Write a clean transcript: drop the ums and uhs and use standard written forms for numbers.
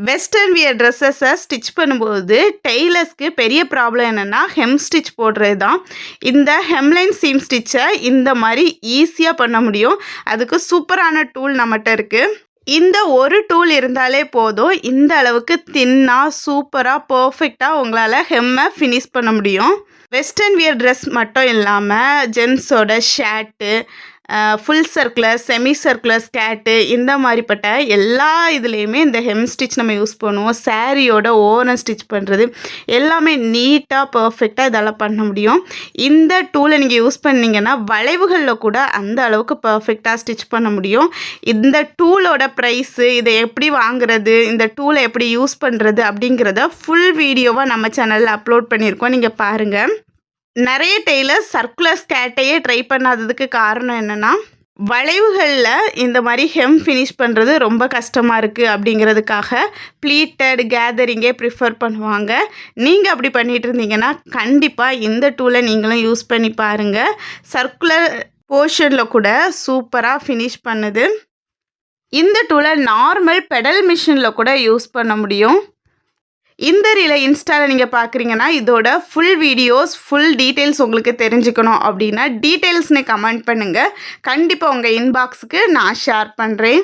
Western wear ட்ரெஸ்ஸஸை stitch பண்ணும்போது டெய்லர்ஸ்க்கு பெரிய problem என்னென்னா ஹெம் ஸ்டிச் போடுறது தான். இந்த ஹெம்லைன் சீம் ஸ்டிச்சை இந்த மாதிரி ஈஸியாக பண்ண முடியும். அதுக்கு சூப்பரான டூல் நம்மகிட்ட இருக்குது. இந்த ஒரு டூல் இருந்தாலே போதும், இந்த அளவுக்கு தின்னாக சூப்பராக பர்ஃபெக்டாக உங்களால் ஹெம்மை ஃபினிஷ் பண்ண முடியும். வெஸ்டர்ன் வியர் ட்ரெஸ் மட்டும் இல்லாமல் ஜென்ஸோட shirt, full circular, semi circular skirt, இந்த மாதிரிப்பட்ட எல்லா இதுலேயுமே இந்த ஹெம் ஸ்டிச் நம்ம யூஸ் பண்ணுவோம். சாரியோட ஓரம் ஸ்டிச் பண்ணுறது எல்லாமே நீட்டாக பர்ஃபெக்டாக இதெல்லாம் பண்ண முடியும். இந்த டூலை நீங்கள் யூஸ் பண்ணிங்கன்னா வளைவுகளில் கூட அந்த அளவுக்கு பர்ஃபெக்டாக ஸ்டிச் பண்ண முடியும். இந்த டூலோட ப்ரைஸு, இதை எப்படி வாங்குறது, இந்த டூலை எப்படி யூஸ் பண்ணுறது அப்படிங்கிறத ஃபுல் வீடியோவாக நம்ம சேனலில் அப்லோட் பண்ணியிருக்கோம். நீங்கள் பாருங்கள். நிறைய டெய்லர் சர்க்குலர் ஸ்கேர்ட்டையே ட்ரை பண்ணாததுக்கு காரணம் என்னென்னா, வளைவுகளில் இந்த மாதிரி ஹெம் ஃபினிஷ் பண்ணுறது ரொம்ப கஷ்டமாக இருக்குது அப்படிங்கிறதுக்காக ப்ளீட்டட் கேதரிங்கே ப்ரிஃபர் பண்ணுவாங்க. நீங்கள் அப்படி பண்ணிகிட்டு இருந்தீங்கன்னா கண்டிப்பாக இந்த டூலை நீங்களும் யூஸ் பண்ணி பாருங்கள். சர்க்குலர் போர்ஷனில் கூட சூப்பராக ஃபினிஷ் பண்ணுது. இந்த டூலை நார்மல் பெடல் மிஷினில் கூட யூஸ் பண்ண முடியும். இந்த ரீலை இன்ஸ்டாவில் நீங்கள் பார்க்குறீங்கன்னா இதோட ஃபுல் வீடியோஸ், ஃபுல் டீட்டெயில்ஸ் உங்களுக்கு தெரிஞ்சுக்கணும் அப்படின்னா டீட்டெயில்ஸ்னு கமெண்ட் பண்ணுங்கள். கண்டிப்பாக உங்கள் இன்பாக்ஸுக்கு நான் ஷேர் பண்ணுறேன்.